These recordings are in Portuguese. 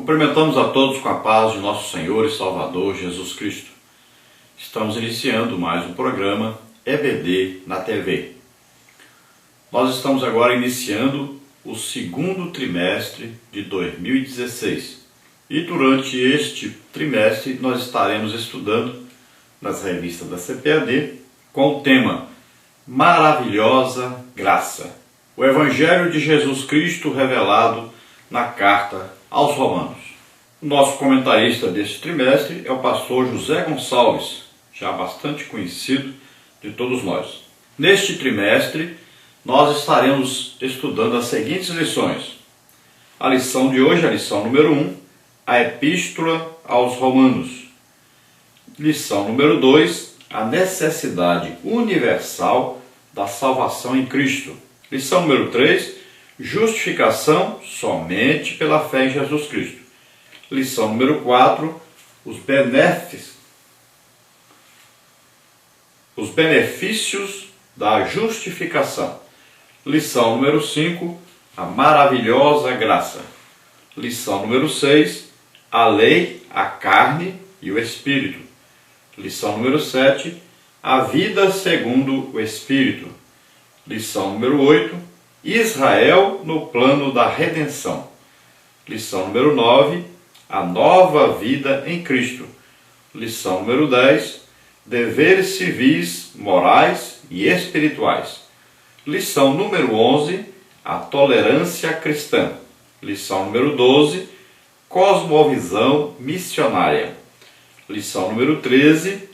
Cumprimentamos a todos com a paz de nosso Senhor e Salvador Jesus Cristo. Estamos iniciando mais um programa EBD na TV. Nós estamos agora iniciando o segundo trimestre de 2016 e durante este trimestre nós estaremos estudando nas revistas da CPAD com o tema Maravilhosa Graça, o Evangelho de Jesus Cristo revelado na carta aos Romanos. O nosso comentarista deste trimestre é o pastor José Gonçalves, já bastante conhecido de todos nós. Neste trimestre, nós estaremos estudando as seguintes lições. A lição de hoje, a lição número 1, a Epístola aos Romanos. Lição número 2, a necessidade universal da salvação em Cristo. Lição número 3, justificação somente pela fé em Jesus Cristo. Lição número 4, os benefícios da justificação. Lição número 5, a maravilhosa graça. Lição número 6, a lei, a carne e o Espírito. Lição número 7, a vida segundo o Espírito. Lição número 8, Israel no plano da redenção. Lição número 9, a nova vida em Cristo. Lição número 10, deveres civis, morais e espirituais. Lição número 11, a tolerância cristã. Lição número 12, cosmovisão missionária. Lição número 13,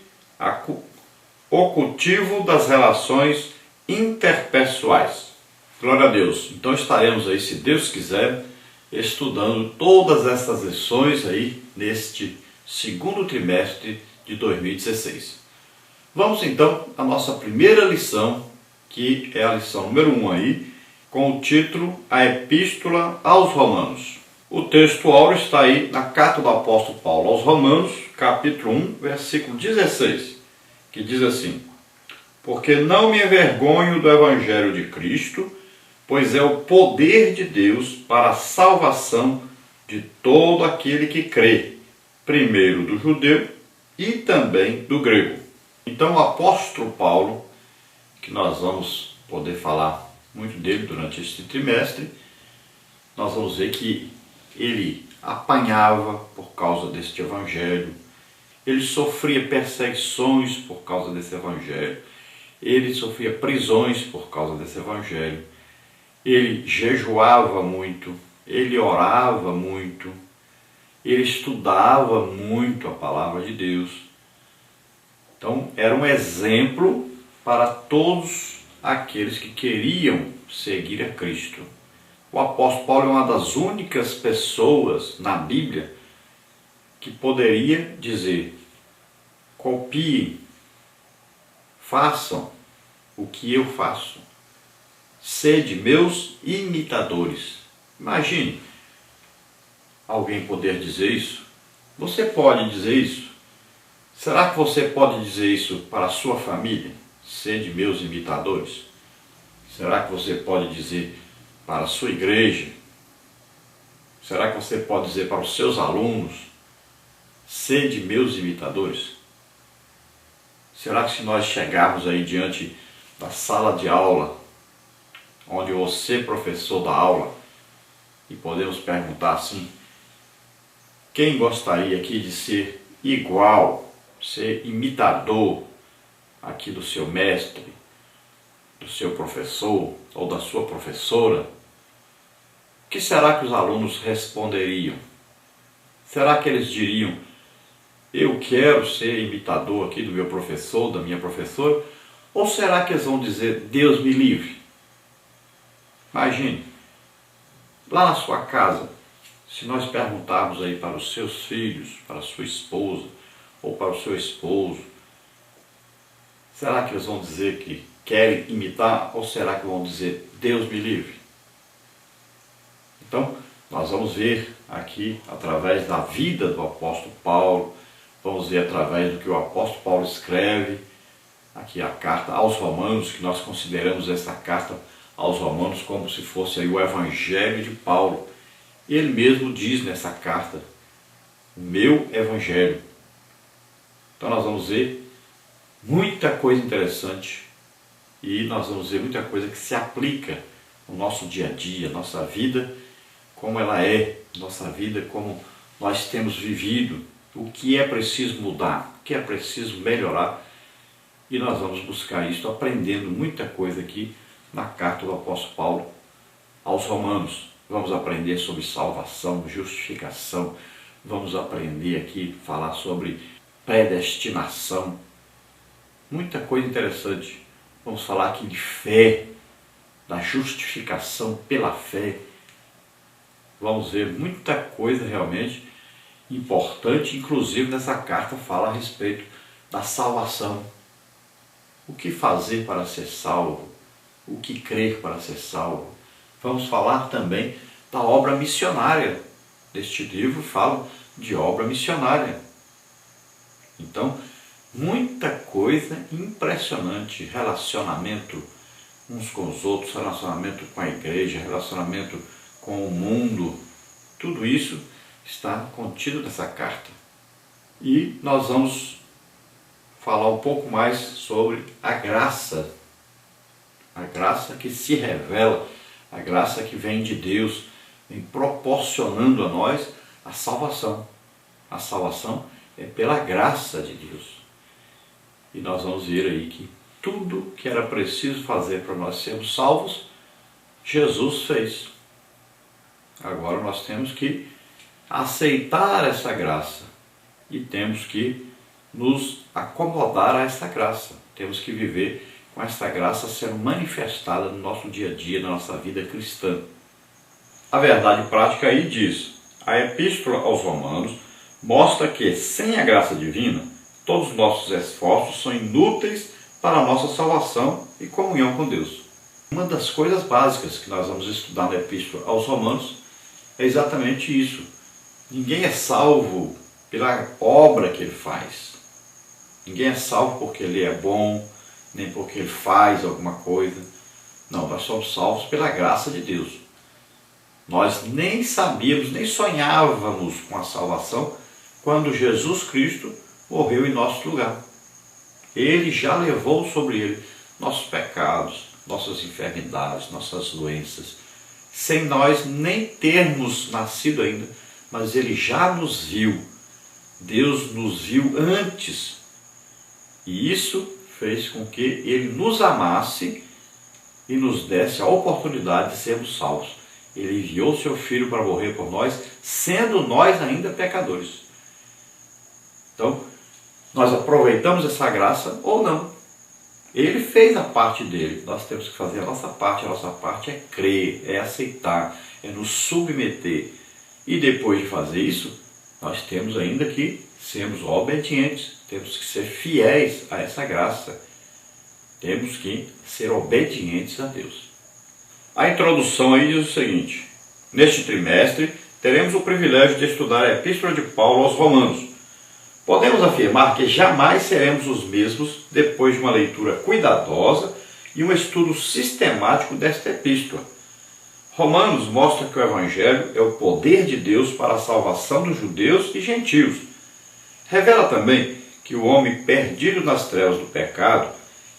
o cultivo das relações interpessoais. Glória a Deus. Então estaremos aí, se Deus quiser, estudando todas essas lições aí neste segundo trimestre de 2016. Vamos então à nossa primeira lição, que é a lição número 1 aí, com o título A Epístola aos Romanos. O texto áureo está aí na carta do apóstolo Paulo aos Romanos, capítulo 1, versículo 16, que diz assim: Porque não me envergonho do Evangelho de Cristo, pois é o poder de Deus para a salvação de todo aquele que crê, primeiro do judeu e também do grego. Então o apóstolo Paulo, que nós vamos poder falar muito dele durante este trimestre, nós vamos ver que ele apanhava por causa deste evangelho, ele sofria perseguições por causa desse evangelho, ele sofria prisões por causa desse evangelho, ele jejuava muito, ele orava muito, ele estudava muito a palavra de Deus. Então era um exemplo para todos aqueles que queriam seguir a Cristo. O apóstolo Paulo é uma das únicas pessoas na Bíblia que poderia dizer: copiem, façam o que eu faço, sede meus imitadores. Imagine alguém poder dizer isso. Você pode dizer isso? Será que você pode dizer isso para a sua família? Sede meus imitadores? Será que você pode dizer para a sua igreja? Será que você pode dizer para os seus alunos? Sede meus imitadores? Será que se nós chegarmos aí diante da sala de aula, onde você, professor, dá aula, e podemos perguntar assim: quem gostaria aqui de ser igual, ser imitador aqui do seu mestre, do seu professor ou da sua professora? O que será que os alunos responderiam? Será que eles diriam: eu quero ser imitador aqui do meu professor, da minha professora? Ou será que eles vão dizer: Deus me livre? Imagine, lá na sua casa, se nós perguntarmos aí para os seus filhos, para a sua esposa ou para o seu esposo, será que eles vão dizer que querem imitar ou será que vão dizer Deus me livre? Então, nós vamos ver aqui através da vida do apóstolo Paulo, vamos ver através do que o apóstolo Paulo escreve, aqui a carta aos Romanos, que nós consideramos essa carta aos Romanos como se fosse aí o Evangelho de Paulo, Ele mesmo diz nessa carta, o meu evangelho. Então nós vamos ver muita coisa interessante e nós vamos ver muita coisa que se aplica no nosso dia a dia, nossa vida, como ela é, nossa vida, como nós temos vivido, o que é preciso mudar, o que é preciso melhorar. E nós vamos buscar isso aprendendo muita coisa aqui na carta do apóstolo Paulo aos Romanos. Vamos aprender sobre salvação, justificação, vamos aprender aqui, falar sobre predestinação, muita coisa interessante. Vamos falar aqui de fé, da justificação pela fé. Vamos ver muita coisa realmente importante, inclusive nessa carta fala a respeito da salvação. O que fazer para ser salvo? O que crer para ser salvo? Vamos falar também da obra missionária. Deste livro fala de obra missionária. Então, muita coisa impressionante, relacionamento uns com os outros, relacionamento com a igreja, relacionamento com o mundo, tudo isso está contido nessa carta. E nós vamos falar um pouco mais sobre a graça que se revela, a graça que vem de Deus, vem proporcionando a nós a salvação. A salvação é pela graça de Deus. E nós vamos ver aí que tudo que era preciso fazer para nós sermos salvos, Jesus fez. Agora nós temos que aceitar essa graça e temos que nos acomodar a essa graça. Temos que viver com essa graça sendo manifestada no nosso dia a dia, na nossa vida cristã. A verdade prática aí diz, a epístola aos Romanos mostra que sem a graça divina, todos os nossos esforços são inúteis para a nossa salvação e comunhão com Deus. Uma das coisas básicas que nós vamos estudar na epístola aos Romanos é exatamente isso. Ninguém é salvo pela obra que ele faz. Ninguém é salvo porque ele é bom, nem porque ele faz alguma coisa. Não, nós somos salvos pela graça de Deus. Nós nem sabíamos, nem sonhávamos com a salvação quando Jesus Cristo morreu em nosso lugar. Ele já levou sobre ele nossos pecados, nossas enfermidades, nossas doenças, sem nós nem termos nascido ainda, mas ele já nos viu. Deus nos viu antes. E isso fez com que ele nos amasse e nos desse a oportunidade de sermos salvos. Ele enviou seu Filho para morrer por nós, sendo nós ainda pecadores. Então, nós aproveitamos essa graça ou não. Ele fez a parte dele, nós temos que fazer a nossa parte. A nossa parte é crer, é aceitar, é nos submeter. E depois de fazer isso, nós temos ainda que sermos obedientes, temos que ser fiéis a essa graça. Temos que ser obedientes a Deus. A introdução aí diz o seguinte: neste trimestre teremos o privilégio de estudar a Epístola de Paulo aos Romanos. Podemos afirmar que jamais seremos os mesmos depois de uma leitura cuidadosa e um estudo sistemático desta epístola. Romanos mostra que o Evangelho é o poder de Deus para a salvação dos judeus e gentios. Revela também que o homem perdido nas trevas do pecado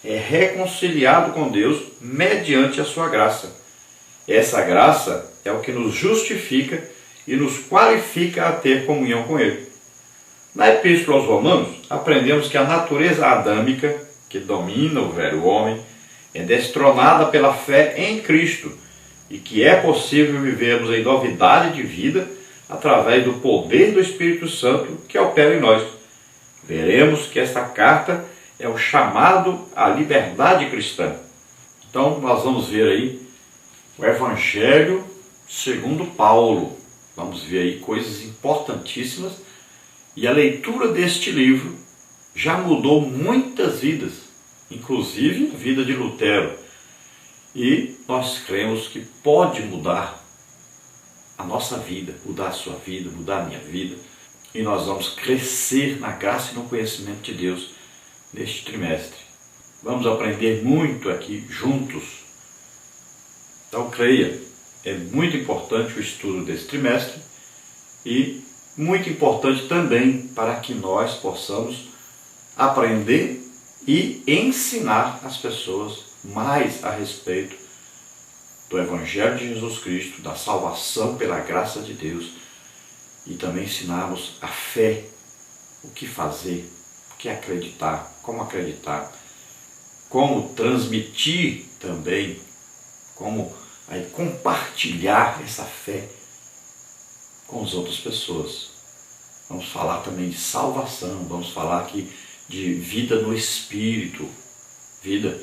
é reconciliado com Deus mediante a sua graça. Essa graça é o que nos justifica e nos qualifica a ter comunhão com Ele. Na Epístola aos Romanos, aprendemos que a natureza adâmica, que domina o velho homem, é destronada pela fé em Cristo e que é possível vivermos em novidade de vida através do poder do Espírito Santo que opera em nós. Veremos que esta carta é o chamado à liberdade cristã. Então, nós vamos ver aí o Evangelho segundo Paulo. Vamos ver aí coisas importantíssimas. E a leitura deste livro já mudou muitas vidas, inclusive a vida de Lutero. E nós cremos que pode mudar a nossa vida, mudar a sua vida, mudar a minha vida. E nós vamos crescer na graça e no conhecimento de Deus neste trimestre. Vamos aprender muito aqui juntos. Então creia, é muito importante o estudo desse trimestre e muito importante também para que nós possamos aprender e ensinar as pessoas mais a respeito do Evangelho de Jesus Cristo, da salvação pela graça de Deus, e também ensinarmos a fé, o que fazer, o que acreditar, como transmitir também, como aí compartilhar essa fé com as outras pessoas. Vamos falar também de salvação, vamos falar aqui de vida no Espírito, vida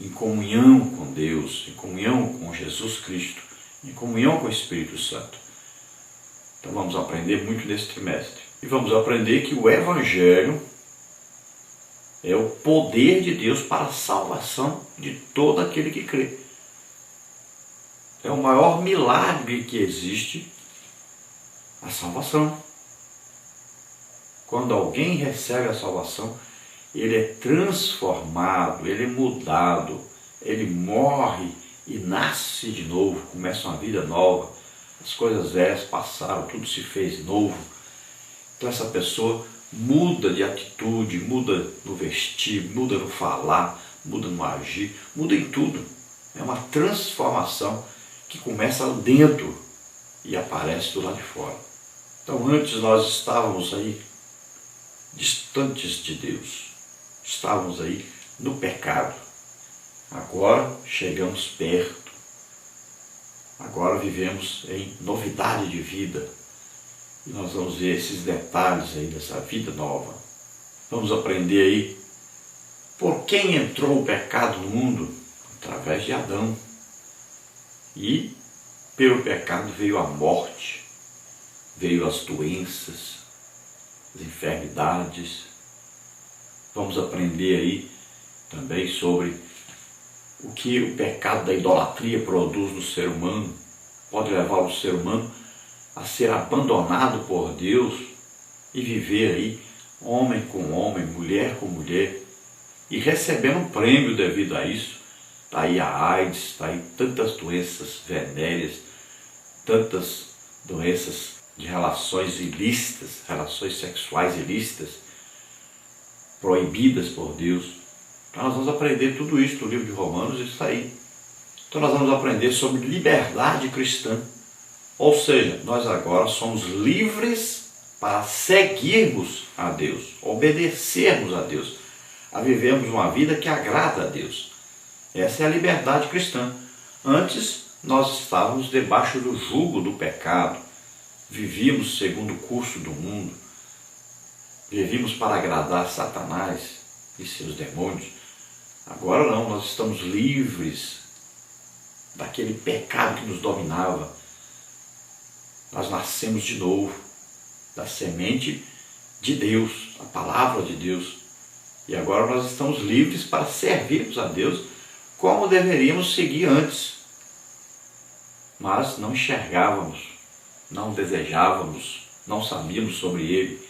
em comunhão com Deus, em comunhão com Jesus Cristo, em comunhão com o Espírito Santo. Então vamos aprender muito nesse trimestre. E vamos aprender que o Evangelho é o poder de Deus para a salvação de todo aquele que crê. É o maior milagre que existe, a salvação. Quando alguém recebe a salvação, ele é transformado, ele é mudado, ele morre e nasce de novo, começa uma vida nova. As coisas velhas passaram, tudo se fez novo. Então essa pessoa muda de atitude, muda no vestir, muda no falar, muda no agir, muda em tudo. É uma transformação que começa dentro e aparece do lado de fora. Então antes nós estávamos aí distantes de Deus, estávamos aí no pecado. Agora chegamos perto. Agora vivemos em novidade de vida. E nós vamos ver esses detalhes aí dessa vida nova. Vamos aprender aí por quem entrou o pecado no mundo? Através de Adão. E pelo pecado veio a morte, veio as doenças, as enfermidades. Vamos aprender aí também sobre o que o pecado da idolatria produz no ser humano. Pode levar o ser humano a ser abandonado por Deus e viver aí homem com homem, mulher com mulher, e recebendo um prêmio devido a isso. Está aí a AIDS, está aí tantas doenças venéreas, tantas doenças de relações ilícitas, relações sexuais ilícitas, proibidas por Deus. Então nós vamos aprender tudo isso no livro de Romanos, isso está aí. Então nós vamos aprender sobre liberdade cristã. Ou seja, nós agora somos livres para seguirmos a Deus, obedecermos a Deus, a vivermos uma vida que agrada a Deus. Essa é a liberdade cristã. Antes nós estávamos debaixo do jugo do pecado, vivíamos segundo o curso do mundo, vivíamos para agradar Satanás e seus demônios. Agora não, nós estamos livres daquele pecado que nos dominava. Nós nascemos de novo, da semente de Deus, a palavra de Deus. E agora nós estamos livres para servirmos a Deus como deveríamos seguir antes. Mas não enxergávamos, não desejávamos, não sabíamos sobre Ele.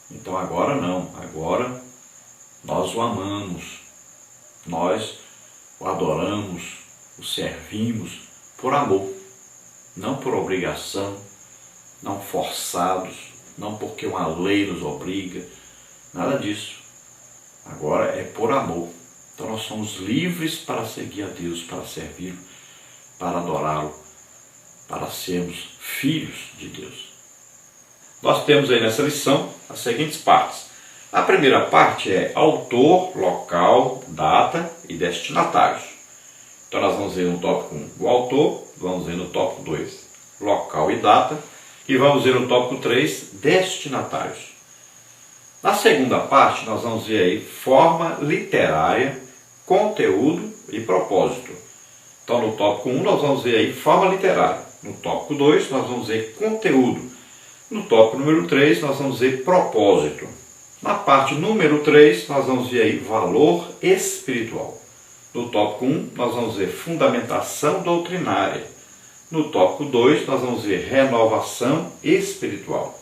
Então agora não, agora nós o amamos, nós o adoramos, o servimos por amor. Não por obrigação, não forçados, não porque uma lei nos obriga, nada disso. Agora é por amor. Então nós somos livres para seguir a Deus, para servi-lo, para adorá-lo, para sermos filhos de Deus. Nós temos aí nessa lição as seguintes partes. A primeira parte é autor, local, data e destinatários. Então nós vamos ver no tópico 1 o autor, vamos ver no tópico 2 local e data, e vamos ver no tópico 3 destinatários. Na segunda parte nós vamos ver aí forma literária, conteúdo e propósito. Então no tópico 1 nós vamos ver aí forma literária, no tópico 2 nós vamos ver conteúdo, no tópico número 3 nós vamos ver propósito. Na parte número 3 nós vamos ver aí valor espiritual. No tópico 1, nós vamos ver fundamentação doutrinária. No tópico 2, nós vamos ver renovação espiritual.